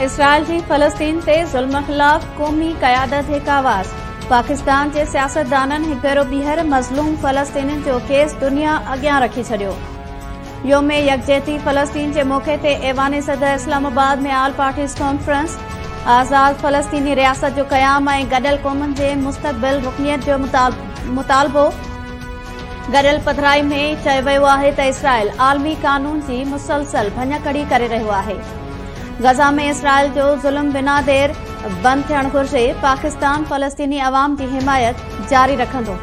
Israel की फलस्तीन ते ज़ुल्म खिलाफ क़ौमी क़यादत हिक आवाज़। पाकिस्तान के सियासतदाननि हिक भेरो ॿीहर मज़लूम फ़लस्तीनियुनि जो केस दुनिया अॻियां रखी छॾियो। योम यकजहती फ़लस्तीन जे मौक़े ते ऐवान सदर इस्लामाबाद में ऑल पार्टीज़ कॉन्फ्रेंस आज़ाद फ़लस्तीनी रियासत जो क़याम ऐं गॾियल क़ौमुनि जे मुस्तक़बिल रुकनियत जो मुतालबो। गॾियल पधिराई में चयो वियो आहे त इसराइल आलमी कानून जी मुसलसल भञकड़ी करे रहियो आहे। गज़ा में इसराइल जो ज़ुल्म बिना देर बंदि थियणु घुर्जे। पाकिस्तान फ़लस्तीनी अवाम जी हिमायत जारी रखंदो।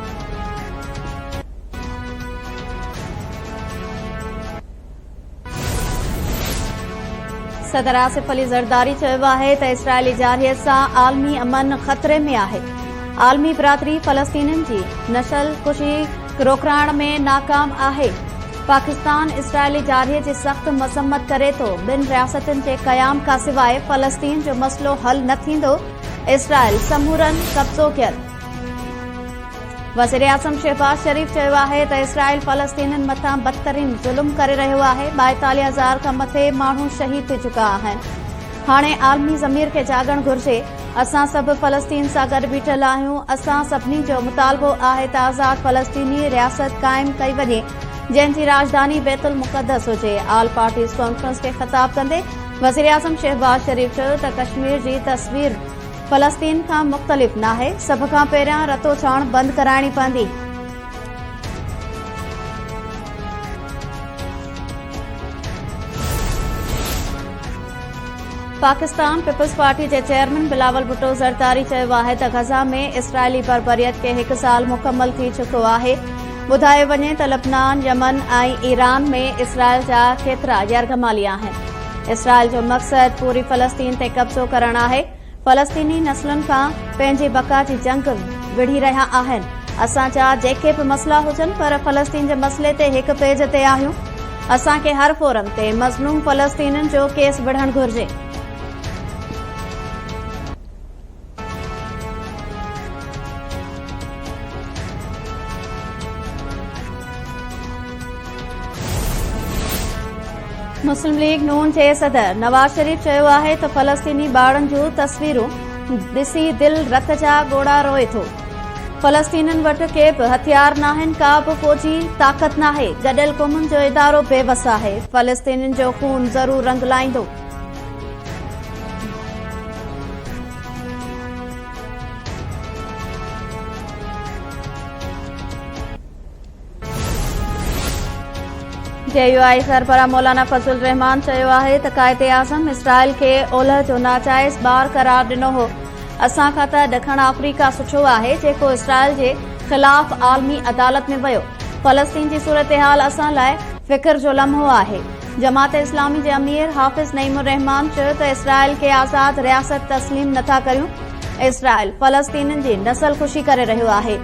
सदर आसिफ अली ज़रदारी चयो आहे त इसराइली जारियत सां आलमी अमन ख़तरे में आहे। आलमी बिरादरी फ़लस्तीनियुनि जी नस्ल कुशी रोकण में नाकाम आहे। पाकिस्तान इसराइली जारियत जी सख़्त मज़म्मत करे थो। ॿिनि रियासतुनि जे क़याम खां सवाइ फ़लस्तीन जो मसइलो हल न थींदो। इसराइल समूरन कब्ज़ो कयल। वज़ीर आज़म शहबाज शरीफ़ चयो आहे त इसराइल फ़लस्तीनियुनि मथां बदतरीन ज़ुल्म करे रहियो आहे। 42,000 खां मथे माण्हू शहीद थी चुका आहिनि। हाणे आलमी ज़मीर खे जागणु घुर्जे। असां सभु फ़लस्तीन सां गॾु बीठल आहियूं। असां सभिनी जो मुतालबो आहे त आज़ाद फ़लस्तीनी रियासत क़ाइमु कई वञे, जंहिंजी राजधानी बैतुल मुक़द्दस हुजे। ऑल पार्टीज़ कॉन्फ्रेंस खे ख़िताब कंदे वज़ीर आज़म शहबाज शरीफ़ चयो त कश्मीर जी तस्वीर फ़लस्तीन खां मुख़्तलिफ़ नाहे। सभ खां पहिरियां रतो छाण बंदि कराइणी पवंदी। पाकिस्तान पीपल्स पार्टी जे चेयरमैन बिलावल भुट्टो ज़रदारी चयो आहे त गज़ा में इसराइली बर्बरियत खे 1 साल मुकमल थी चुको आहे। ॿुधायो वञे त लबनान, यमन ऐं ईरान में इसराइल जा केतिरा यरगमाली आहिनि। इसराइल जो मक़सद पूरी फ़लस्तीन ते कब्ज़ो करणु आहे। फ़लस्तीनी नस्लुनि खां पंहिंजी बका जी जंग विढ़ी रहिया आहिनि। असां जा जेके बि मसइला हुजनि, पर फ़लस्तीन जे मसइले ते हिक पेज ते आहियूं। असांखे हर फोरम ते मज़लूम फ़लस्तीनियुनि जो केस विढ़णु घुर्जे। मुस्लिम लीग नून जे सदर नवाज़ शरीफ़ चयो आहे त फ़लस्तीनी ॿारनि जूं तस्वीरूं ॾिसी दिलि रत जा ॻोढ़ा रोए थो। फ़लस्तीनियुनि वटि के बि हथियार नाहिनि, का बि फ़ौजी ताक़त नाहे। गॾियल क़ौमुनि जो इदारो बेवस आहे। फ़लस्तीनियुनि जो खून ज़रूर रंग लाहींदो। JUI सरबराह मौलाना फज़लुर रहमान चयो आहे त क़ाइदे आज़म इसराइल खे ओलह जो नाजाइज़ ॿार करार ॾिनो हो। असां खां त ॾखण अफ्रीका सुठो आहे, जेको इसराइल जे ख़िलाफ़ आलमी अदालत में वियो। फ़लस्तीन जी सूरतहाल असां लाइ फ़िक्र जो लम्हो आहे। जमात इस्लामी जे अमीर हाफ़िज़ नईमुर रहमान चयो त इसराइल खे आज़ाद रियासत तस्लीम नथा करियूं। इसराइल फ़लस्तीनियुनि जी नस्ल कुशी करे रहियो आहे।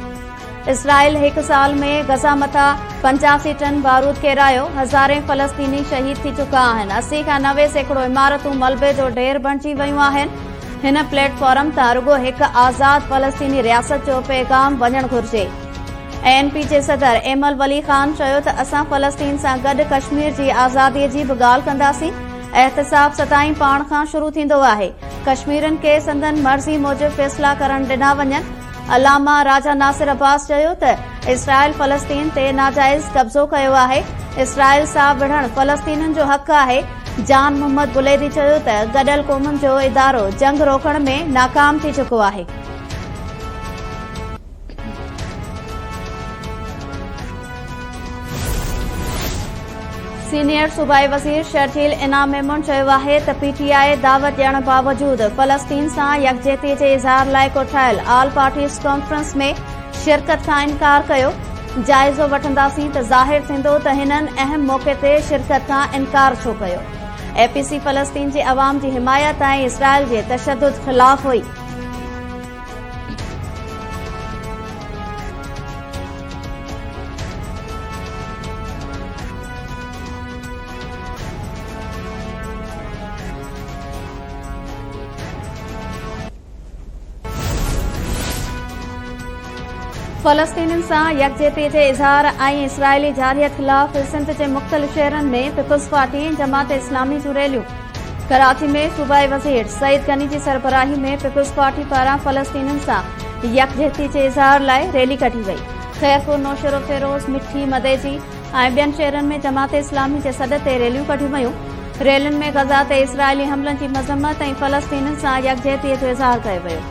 इसराइल 1 साल में गज़ा मथां 85 टन बारूद केरायो। हज़ारे फ़लस्तीनी शहीद थी चुका आहिनि। 80 खां 90 सैकड़ो इमारतूं मलबे जो ढेर बणिजी वयूं आहिनि। हिन प्लेटफॉर्म तां रुगो हिक आज़ाद फ़लस्तीनी रियासत जो पैगाम वञणु घुर्जे। ANP जे सदर एमल वली ख़ान चयो त असां फ़लस्तीन सां गॾु कश्मीर जी आज़ादीअ जी बि ॻाल्हि कंदासीं। एहतिसाब सदाईं पाण खां शुरू थींदो आहे। कश्मीरनि खे संदन मर्ज़ी मूजिबि फ़ैसिला करण ॾिना वञनि। अलामा राजा नासिर अब्बास चयो त इसराइल फ़लस्तीन ते नाजाइज़ कब्ज़ो कयो आहे। इसराइल सां विढ़ण फ़लस्तीनियुनि जो हक़ आहे। जान मोहम्मद बुलेदी चयो त गॾियल क़ौमुनि जो इदारो जंग रोकण में नाकाम थी चुको आहे। सीनियर सूबाई वज़ीर शर्जील इनाम मेमून चयो आहे त PTI दावत ॾियण बावजूदि फ़लस्तीन सां यकजहतीअ जे इज़हार लाइ कोठायल ऑल पार्टीज़ कॉन्फ्रेंस में शिरकत खां इनकार कयो। जाइज़ो वठंदासीं त ज़ाहिर थींदो त हिननि अहम मौक़े ते शिरकत खां इनकार छो कयो। APC फ़लस्तीन जे अवाम जी हिमायत ऐं इसराइल जे तशद्दुद ख़िलाफ़ हुई। फ़लस्तीनियुनि सां यकजहती जे इज़हार ऐं इसराइली जारियत ख़िलाफ़ सिंध जे मुख़्तलिफ़ शहरनि में पीपल्स पार्टी जमात इस्लामी जूं रैलियूं। कराची में सूबाई वज़ीर सईद गनी जी सरबराही में पीपल्स पार्टी पारां फ़लस्तीनियुनि सां यकजहती जे इज़हार लाइ रैली कढी वई। खैरपुर, नौशरो, फेरोज़, मिठी, मदेजी ऐं ॿियनि शहरनि में जमात इस्लामी जे सॾ ते रैलियूं कढियूं वयूं। रैलियुनि में गज़ा ते इसराइली हमलनि जी मज़म्मत ऐं फ़लस्तीनियुनि सां यकजहतीअ जो इज़हार कयो वियो।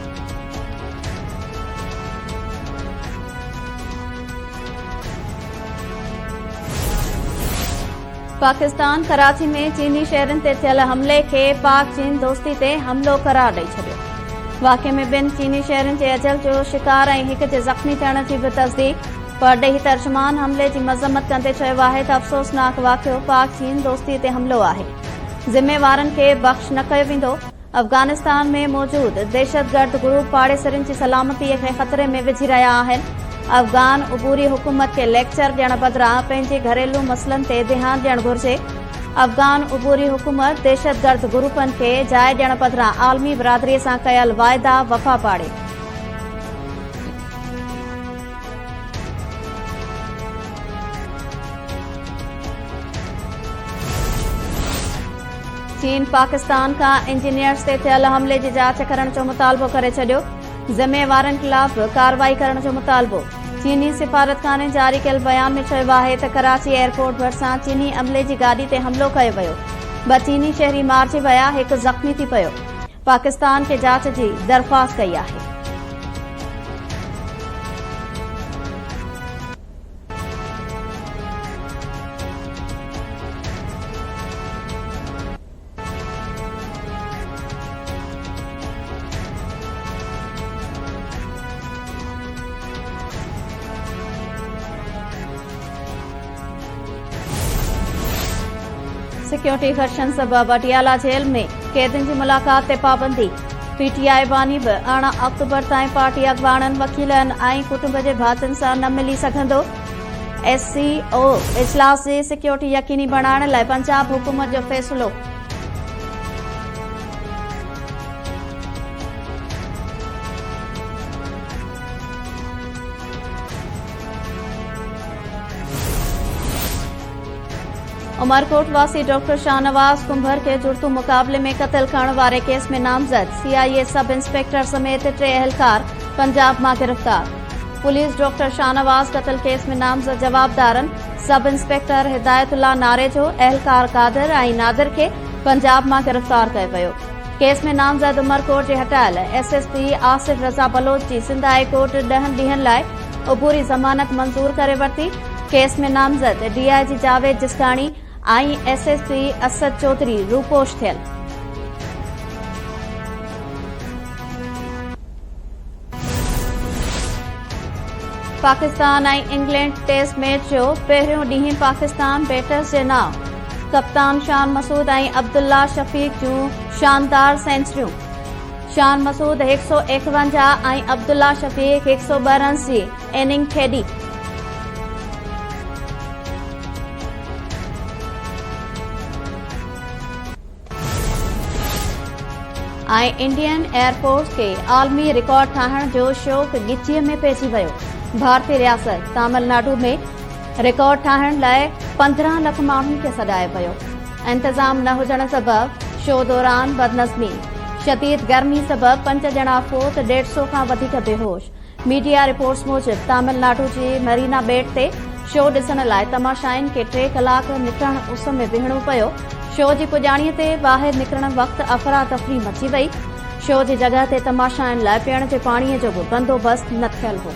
पाकिस्तान कराची में चीनी शहरनि ते थियल हमले खे पाक चीन दोस्ती ते हमलो करार ॾेई छॾियो। वाक़े में ॿिनि चीनी शहरनि जे अजल जो शिकार ऐं हिक जे ज़ख़्मी थियण जी बि तस्दीक़। परॾेही तर्जुमान हमले जी मज़म्मत कंदे चयो आहे त अफ़सोसनाक वाक़ियो पाक चीन दोस्ती ते हमलो आहे। ज़िम्मेवारनि खे बख़्श न कयो वेंदो। अफ़गानिस्तान में मौजूद दहशतगर्द ग्रुप पाड़ेसरनि जी सलामतीअ खे ख़तरे में विझी रहिया आहिनि। अफ़गान उबूरी हुकूमत खे लेक्चर ॾियण बदिरां पंहिंजे घरेलू मसइलनि ते ध्यानु ॾियणु घुर्जे। अफ़गान उबूरी हुकूमत दहशतगर्द ग्रुपनि खे जाइ ॾियण बदिरां आलमी बिरादरीअ सां कयल वाइदा वफ़ा पाड़े। चीन पाकिस्तान खां इंजीनियर्स ते थियल हमले जी जांच करण जो मुतालबो करे छॾियो। ज़िम्मेवारनि ख़िलाफ़ कार्रवाई करण जो मुतालबो। चीनी सिफारतखाने जारी कयल बयान में चयो आहे त कराची एयरपोर्ट भरिसां चीनी अमले जी गाॾी ते हमलो कयो वियो। 2 चीनी शहरी मारिजी विया, हिकु ज़ख़्मी थी पियो। पाकिस्तान खे जांच जी दरख़्वास्त कई आहे। सिक्योरिटी ख़दशनि सबबि पटियाला जेल में कैदियुनि जी मुलाक़ात ते पाबंदी। पीटीआई बानी बि 18 अक्टूबर ताईं पार्टी अॻवाननि, वकीलनि ऐं कुटुंब जे भातियुनि सां न मिली सघंदो। SCO इजलास जी सिक्योरिटी यकीनी बणाइण लाइ पंजाब हुकूमत जो फ़ैसिलो। उमरकोट वासी डॉक्टर शाहनवाज कुंभर के जुर्तू मुक़ाबले में क़त्ल करण वारे केस में नामज़द CIA सब इंस्पेक्टर समेत 3 अहलकार पंजाब मां गिरफ़्तार। पुलिस डॉक्टर शाहनवाज क़त्ल केस में नामज़द जवाबदारनि सब इंस्पेक्टर हिदायतुल्ला नारेजो, अहलकार कादर ऐं नादिर खे पंजाब मां गिरफ़्तार कयो वियो। केस में नामज़द उमरकोट जे हटायल SSP आसिफ रज़ा बलोच जी सिंध हाई कोर्ट 10 ॾींहनि लाइ उबूरी ज़मानत मंज़ूर करे वरिती। केस में नामज़द DIG जावेद जिस्काणी ऐं SSP असद चौधरी रूपोश थियल। पाकिस्तान ऐं इंग्लैंड टेस्ट मैच जो पहिरियों ॾींहुं पाकिस्तान बैटर्स जे नाम कप्तान शान मसूद ऐं अब्दुल्ला शफ़ीक जूं शानदार सेंचुरियूं। शान मसूद 151 ऐं अब्दुल्ला शफ़ीक 102 रन्स जी इनिंग खेॾी। ऐं इंडियन एयरफोर्स खे आलमी रिकॉर्ड ठाहिण जो शौक़ गिचीअ में पइजी वियो। भारतीय रियासत तमिलनाडु में रिकॉर्ड ठाहिण लाइ 15 लख माण्हुनि खे सॾायो वियो। इंतज़ाम न हुजण सबबि शो दौरान बदनज़मी। शदीद गर्मी सबबि 5 ॼणा फोत, 150 खां वधीक बेहोश। मीडिया रिपोर्ट्स मूजिबि तमिलनाडु जी मरीना बेट ते शो ॾिसण लाइ तमाशाइनि खे 3 कलाक निकिरण उस में बीहणो पियो। शो जी पुॼाणीअ ते ॿाहिरि निकिरण वक़्तु अफ़रा तफ़री मची वई। शो जी जॻह ते तमाशाइनि लाइ पीअण जे पाणीअ जो बि बंदोबस्त न थियल हो।